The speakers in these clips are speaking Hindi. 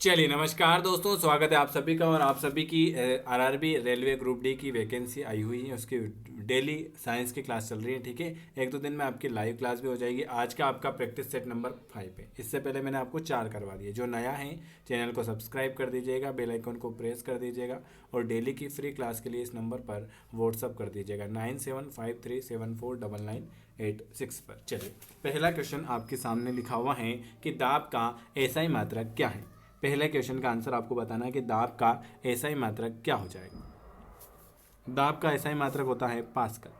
चलिए नमस्कार दोस्तों, स्वागत है आप सभी का। और आप सभी की आरआरबी रेलवे ग्रुप डी की वैकेंसी आई हुई है, उसकी डेली साइंस की क्लास चल रही है। ठीक है, एक दो दिन में आपकी लाइव क्लास भी हो जाएगी। आज का आपका प्रैक्टिस सेट नंबर 5 है। इससे पहले मैंने आपको 4 करवा दिए। जो नया है चैनल को सब्सक्राइब कर दीजिएगा, बेल आइकन को प्रेस कर दीजिएगा और डेली की फ्री क्लास के लिए इस नंबर पर व्हाट्सअप कर दीजिएगा 9753749986 पर। चलिए, पहला क्वेश्चन आपके सामने लिखा हुआ है कि दाब का एसआई मात्रक क्या है। पहले क्वेश्चन का आंसर आपको बताना है कि दाब का एसआई मात्रक क्या हो जाएगा। दाब का एसआई मात्रक होता है पास्कल।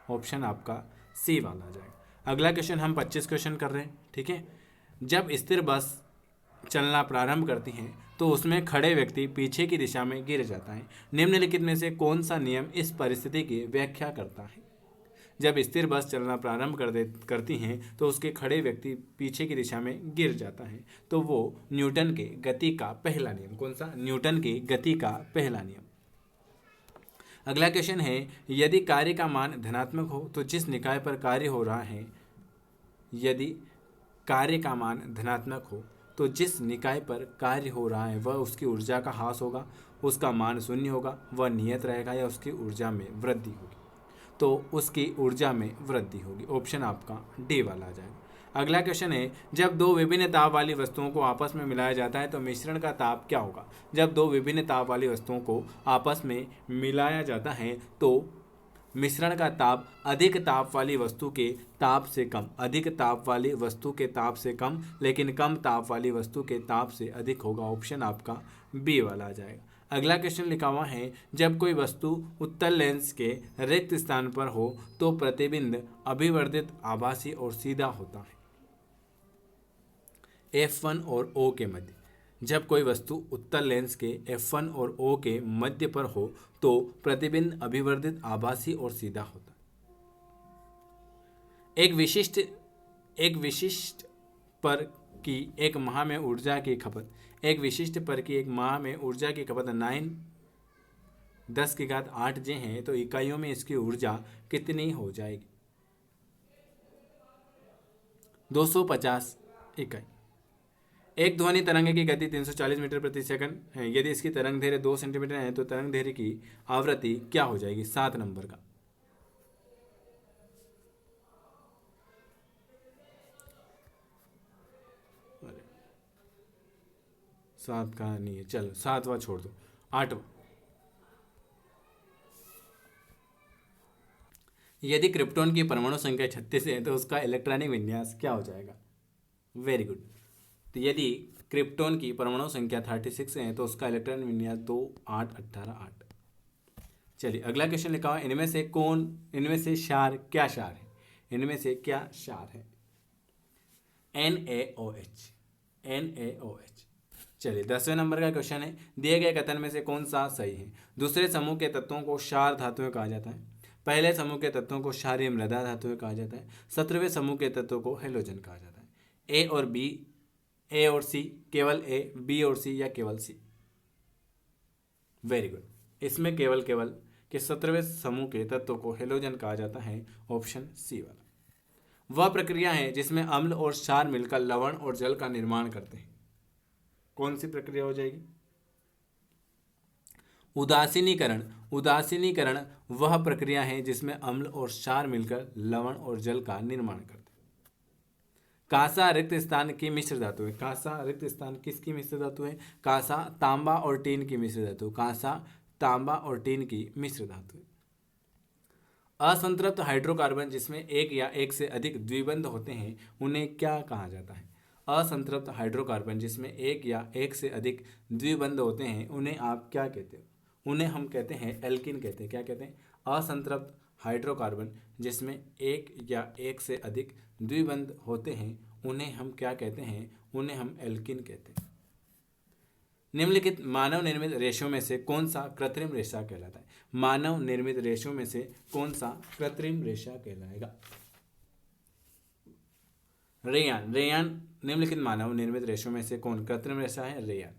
ऑप्शन आपका सी वाला आ जाएगा। अगला क्वेश्चन हम 25 क्वेश्चन कर रहे हैं। ठीक है, जब स्थिर बस चलना प्रारंभ करती हैं तो उसमें खड़े व्यक्ति पीछे की दिशा में गिर जाता है। निम्नलिखित में से कौन सा नियम इस परिस्थिति की व्याख्या करता है। जब स्थिर बस चलना प्रारंभ करती हैं तो उसके खड़े व्यक्ति पीछे की दिशा में गिर जाता है, तो वो न्यूटन के गति का पहला नियम। कौन सा? न्यूटन की गति का पहला नियम। अगला क्वेश्चन है, यदि कार्य का मान धनात्मक हो तो जिस निकाय पर कार्य हो रहा है, यदि कार्य का मान धनात्मक हो तो जिस निकाय पर कार्य हो रहा है वह उसकी ऊर्जा का ह्रास होगा, उसका मान शून्य होगा, वह नियत रहेगा या उसकी ऊर्जा में वृद्धि होगी। तो उसकी ऊर्जा में वृद्धि होगी। ऑप्शन आपका डी वाला आ जाएगा। अगला क्वेश्चन है, जब दो विभिन्न ताप वाली वस्तुओं को आपस में मिलाया जाता है तो मिश्रण का ताप क्या होगा। जब दो विभिन्न ताप वाली वस्तुओं को आपस में मिलाया जाता है तो मिश्रण का ताप अधिक ताप वाली वस्तु के ताप से कम, अधिक ताप वाली वस्तु के ताप से कम, लेकिन कम ताप वाली वस्तु के ताप से अधिक होगा। ऑप्शन आपका बी वाला आ जाएगा। अगला क्वेश्चन लिखा हुआ है, जब कोई वस्तु उत्तल लेंस के रिक्त स्थान पर हो तो प्रतिबिंब अभिवर्धित, आभासी और सीधा होता है। F1 और O के मध्य। जब कोई वस्तु उत्तल लेंस के F1 और O के मध्य पर हो तो प्रतिबिंब अभिवर्धित, आभासी और सीधा होता है। एक विशिष्ट पर की एक माह में ऊर्जा की खपत, एक विशिष्ट पर की एक माह में ऊर्जा की खपत 9×10⁸ जे है, तो इकाइयों में इसकी ऊर्जा कितनी हो जाएगी। 250 इकाई। एक ध्वनि तरंग की गति 340 मीटर प्रति सेकंड है। यदि इसकी तरंग दैर्घ्य 2 सेंटीमीटर है तो तरंग दैर्घ्य की आवृत्ति क्या हो जाएगी। 7 नंबर का। अरे 7 का नहीं है, चलो 7वां छोड़ दो। 8वां, यदि क्रिप्टॉन की परमाणु संख्या 36 है तो उसका इलेक्ट्रॉनिक विन्यास क्या हो जाएगा। Very good. तो यदि क्रिप्टॉन की परमाणु संख्या 36 है तो उसका इलेक्ट्रॉन विन्यास 2 8 18 8। चलिए, अगला क्वेश्चन लिखा हुआ है, इनमें से क्षार क्या क्षार है। इनमें से क्या क्षार है। NaOH, NaOH। चलिए, 10वें नंबर का क्वेश्चन है, दिए गए कथन में से कौन सा सही है। दूसरे समूह के तत्वों को क्षार धातुएं कहा जाता है। पहले समूह के तत्वों को क्षारीय मृदा धातुएं कहा जाता है। 17वें समूह के तत्वों को हेलोजन कहा जाता है। ए और सी, केवल ए, बी और सी या केवल सी। Very good. इसमें केवल के 17वें समूह के तत्वों को हेलोजन कहा जाता है। ऑप्शन सी वाला। वह प्रक्रिया है जिसमें अम्ल और क्षार मिलकर लवण और जल का निर्माण करते हैं। कौन सी प्रक्रिया हो जाएगी। उदासीनीकरण वह प्रक्रिया है जिसमें अम्ल और क्षार मिलकर लवण और जल का निर्माण करते हैं। कांसा रिक्त स्थान की मिश्र धातु है। कांसा रिक्त स्थान किसकी मिश्र धातु है। कांसा तांबा और टीन की मिश्र धातु। कांसा तांबा और टीन की मिश्र धातु है। असंतृप्त हाइड्रोकार्बन जिसमें एक या एक से अधिक द्विबंध होते हैं उन्हें क्या कहा जाता है। असंतृप्त हाइड्रोकार्बन जिसमें एक या एक से अधिक द्विबंध होते हैं उन्हें आप क्या कहते हो। उन्हें हम कहते हैं एल्किन कहते हैं। क्या कहते हैं। असंतृप्त हाइड्रोकार्बन जिसमें एक या एक से अधिक द्विबंध होते हैं उन्हें हम क्या कहते हैं। उन्हें हम एल्किन कहते हैं। निम्नलिखित मानव निर्मित रेशों में से कौन सा कृत्रिम रेशा कहलाता है। मानव निर्मित रेशों में से कौन सा कृत्रिम रेशा कहलाएगा। रेयान निम्नलिखित मानव निर्मित रेशों में से कौन कृत्रिम रेशा है। रेयान।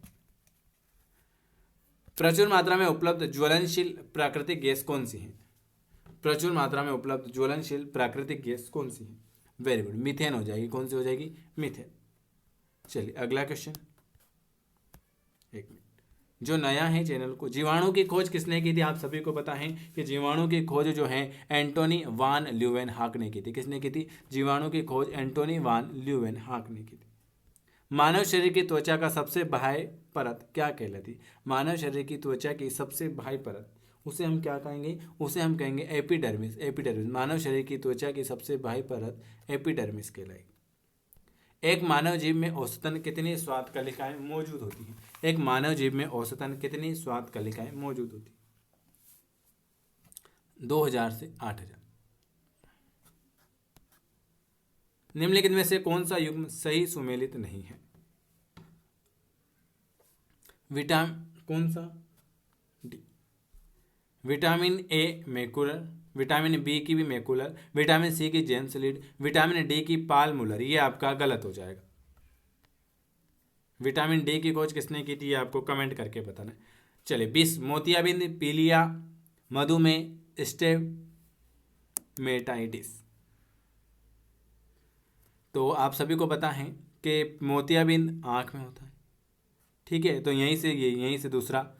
प्रचुर मात्रा में उपलब्ध ज्वलनशील प्राकृतिक गैस कौन सी है। प्रचुर मात्रा में उपलब्ध ज्वलनशील प्राकृतिक गैस कौन सी है। वेरी गुड, मीथेन हो जाएगी। कौन सी हो जाएगी। मीथेन। चलिए, अगला क्वेश्चन। एक मिनट, जो नया है चैनल को, जीवाणु की खोज किसने की थी? आप सभी को पता है कि जीवाणु की खोज जो है एंटोनी वान ल्यूवेनहाक ने की थी। किसने की थी? जीवाणु की खोज एंटोनी वान ल्यूवेनहाक ने की थी। मानव शरीर की त्वचा का सबसे बाह्य परत क्या कहलाती? मानव शरीर की त्वचा की सबसे बाह्य परत, उसे हम क्या कहेंगे? उसे हम कहेंगे एपिडर्मिस। एपिडर्मिस, मानव शरीर की त्वचा की सबसे बाह्य परत एपिडर्मिस कहलाएगी। एक मानव जीव में औसतन कितनी स्वाद कलिकाएं मौजूद होती हैं? एक मानव जीव में औसतन कितनी स्वाद कलिकाएं मौजूद होती हैं? 2000 से 8000। निम्नलिखित में से कौन सा युग्म सही सुमेलित नहीं है? कौन सा? D. Vitamin A macular, vitamin B की भी मैकुलर, विटामिन सी की जेम्स लीड, विटामिन डी की पाल मुलर, ये आपका गलत हो जाएगा। विटामिन डी की खोज किसने की थी? ये आपको कमेंट करके बताना। चलिए 20, मोतियाबिंद, पीलिया, मधुमेह, स्टेमेटाइटिस। तो आप सभी को पता है कि मोतियाबिंद आँख में होता है, ठीक है। तो यहीं से दूसरा,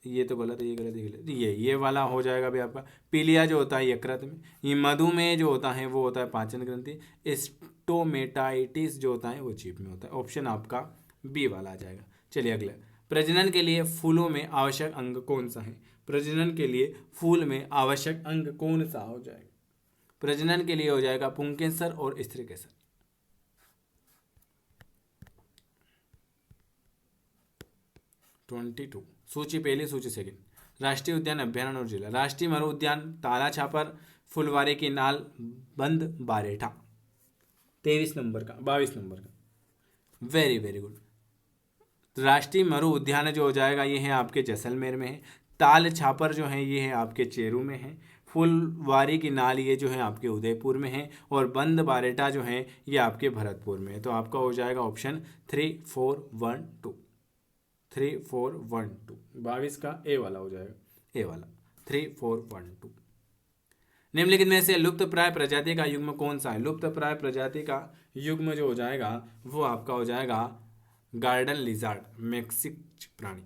ये तो गलत है, ये गलत, ये गलत, ये वाला हो जाएगा भी आपका। पीलिया जो होता है यकृत में, ये मधुमेह जो होता है वो होता है पाचन ग्रंथि, स्टोमेटाइटिस जो होता है वो जीभ में होता है। ऑप्शन आपका बी वाला आ जाएगा। चलिए अगला, प्रजनन के लिए फूलों में आवश्यक अंग कौन सा है? प्रजनन के लिए फूल में आवश्यक अंग कौन सा हो जाएगा? प्रजनन के लिए हो जाएगा पुंकेसर और स्त्रीकेसर। 22, सूची पहली, सूची सेकंड। राष्ट्रीय उद्यान, अभ्यारण्य और जिला। राष्ट्रीय मरु उद्यान ताला छापर, फुलवारी की नाल, बंद बारेठा। 23 नंबर का, 22 नंबर का, वेरी वेरी गुड। राष्ट्रीय मरु उद्यान जो हो जाएगा ये है आपके जैसलमेर में है। ताल छापर जो है ये है आपके चेरू में है। फुलवारी की नाल ये जो है आपके उदयपुर में है। और बंद बारेटा जो है ये आपके भरतपुर में है। तो आपका हो जाएगा ऑप्शन 3, 4, 1, 2, 3, 4, 1, 2। 22 का ए वाला हो जाएगा, ए वाला 3, 4, 1, 2। निम्नलिखित में से लुप्त प्राय प्रजाति का युग्म कौन सा है? लुप्त प्राय प्रजाति का युग्म जो हो जाएगा वो आपका हो जाएगा गार्डन लिजार्ड, मैक्सिक प्राणी।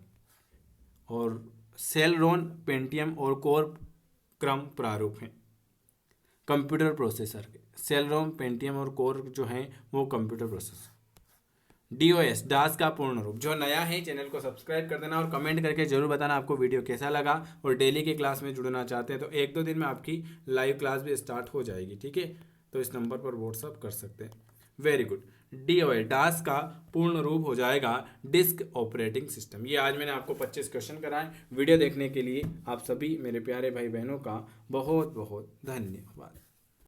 और सेलरोन, पेंटियम और कोर क्रम प्रारूप हैं कंप्यूटर प्रोसेसर के। सेलरोन, पेंटियम और कोर जो हैं वो कंप्यूटर प्रोसेसर। DOS, डास का पूर्ण रूप। जो नया है चैनल को सब्सक्राइब कर देना और कमेंट करके जरूर बताना आपको वीडियो कैसा लगा। और डेली की क्लास में जुड़ना चाहते हैं तो 1-2 दिन में आपकी लाइव क्लास भी स्टार्ट हो जाएगी, ठीक है। तो इस नंबर पर व्हाट्सअप कर सकते हैं। Very good. DOS, डास का पूर्ण रूप हो जाएगा डिस्क ऑपरेटिंग सिस्टम। ये आज मैंने आपको 25 क्वेश्चन कराए। वीडियो देखने के लिए आप सभी मेरे प्यारे भाई बहनों का बहुत बहुत धन्यवाद।